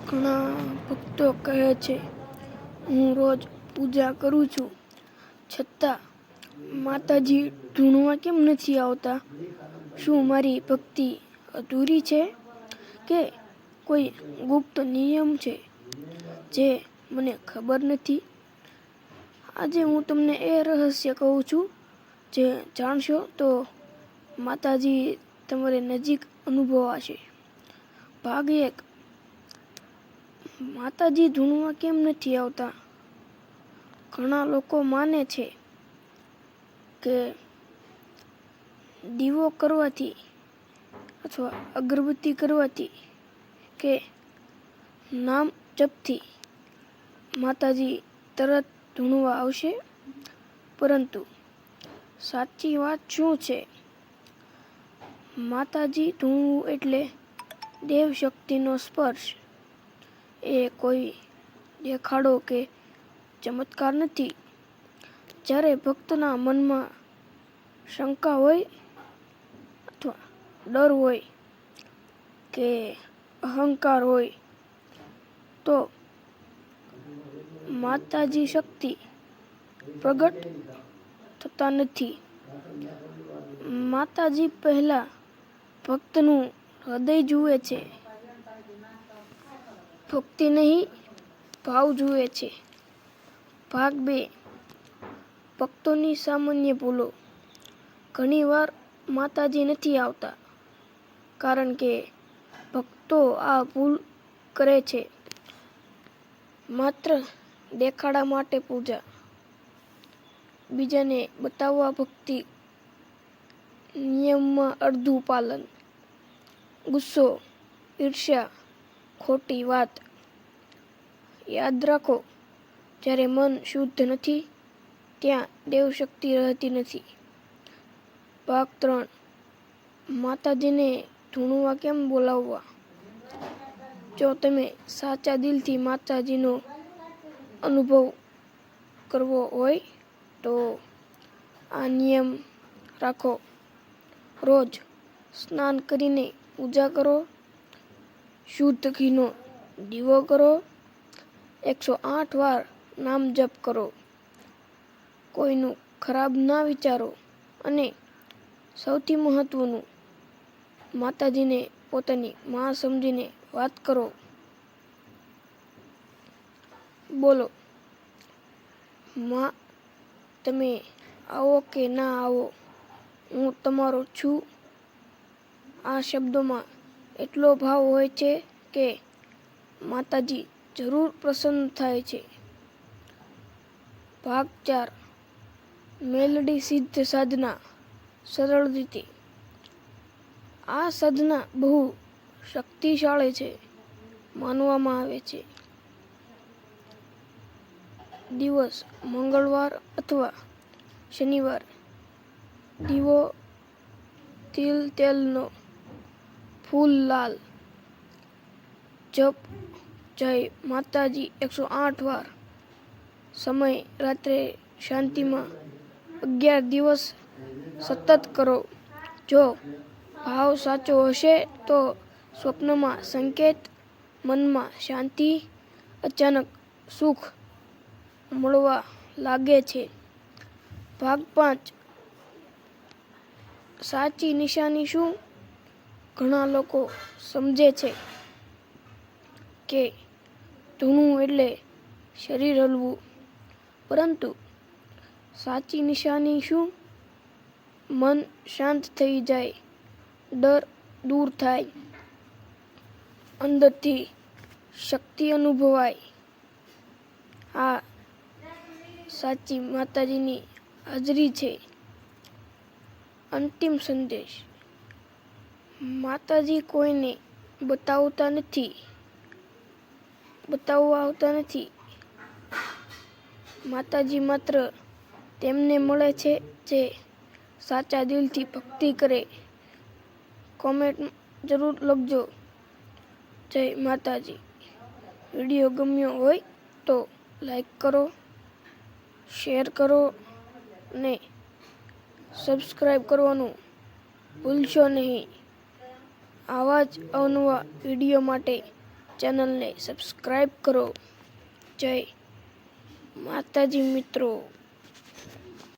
ઘણા ભક્તો કહે છે, હું રોજ પૂજા કરું છું, છતાં માતાજી ઢૂંઢવા કેમ નથી આવતા? શું મારી ભક્તિ અધૂરી છે કે કોઈ ગુપ્ત નિયમ છે જે મને ખબર નથી? આજે હું તમને એ રહસ્ય કહું છું, જે જાણશો તો માતાજી તમારી નજીક અનુભવાશે. ભાગ 1. માતાજી ઢૂંઢવા કેમ નથી આવતા? ઘણા લોકો માને છે કે દીવો કરવાથી અથવા અગરબત્તી કરવાથી કે નામ જપથી માતાજી તરત ઢૂંઢવા આવશે. પરંતુ સાચી વાત શું છે? માતાજી ઢૂંઢવું એટલે દેવશક્તિનો સ્પર્શ. એ કોઈ દેખાડો કે ચમત્કાર નથી. જ્યારે ભક્તના મનમાં શંકા હોય અથવા ડર હોય કે અહંકાર હોય તો માતાજી શક્તિ પ્રગટ થતા નથી. માતાજી પહેલા ભક્તનું હૃદય જુએ છે. ભક્તિ નહીં, ભાવ જુએ છે. ભાગ 2. ભક્તોની સામાન્ય ભૂલો. ઘણીવાર માતાજી નથી આવતા કારણ કે ભક્તો આ ભૂલ કરે છે. માત્ર દેખાડા માટે પૂજા, બીજાને બતાવવા ભક્તિ, નિયમમાં અડધું પાલન, ગુસ્સો, ઈર્ષ્યા, ખોટી વાત. યાદ રાખો, જ્યારે મન શુદ્ધ નથી ત્યાં દેવશક્તિ રહેતી નથી. ભાગ 3. માતાજીને ઢૂંઢવા કેમ બોલાવવા? જો તમે સાચા દિલથી માતાજીનો અનુભવ કરવો હોય તો આ નિયમ રાખો. રોજ સ્નાન કરીને પૂજા કરો, શુદ્ધ ઘીનો દીવો કરો, 108 વાર નામ જપ કરો, કોઈનું ખરાબ ના વિચારો અને સૌથી મહત્વનું, માતાજીને પોતાની માં સમજીને વાત કરો. બોલો, માં, તમે આવો કે ના આવો, હું તમારો છું. આ શબ્દોમાં એટલો ભાવ હોય છે કે માતાજી જરૂર પ્રસન્ન થાય છે. ભાગ 4. મેલડી સિદ્ધ સાધના. સરળ રીતે. આ સાધના બહુ શક્તિશાળી છે માનવામાં આવે છે. દિવસ મંગળવાર અથવા શનિવાર. દીવો તિલ તેલનો, ફૂલ લાલ. જપ જય માતાજી 108 વાર. સમય રાત્રે શાંતિમાં 11 દિવસ સતત કરો. જો ભાવ સાચો હશે તો સ્વપ્નમાં સંકેત, મનમાં શાંતિ, અચાનક સુખ મળવા લાગે છે. ભાગ 5. સાચી નિશાની શું? ઘણા લોકો સમજે છે કે ઢૂંઢવું એટલે શરીર હલવું, પરંતુ સાચી નિશાની શું? મન શાંત થઈ જાય, ડર દૂર થાય, અંદરથી શક્તિ અનુભવાય. આ સાચી માતાજીની હાજરી છે. અંતિમ સંદેશ. માતાજી કોઈને બતાવવા આવતા નથી. માતાજી માત્ર તેમને મળે છે જે સાચા દિલથી ભક્તિ કરે. કોમેન્ટ જરૂર લખજો, જય માતાજી. વિડીયો ગમ્યો હોય તો લાઈક કરો, શેર કરો અને સબસ્ક્રાઈબ કરવાનું ભૂલશો નહીં. આવા જ અવનવા વિડીયો માટે ચેનલને સબસ્ક્રાઈબ કરો. જય માતાજી મિત્રો.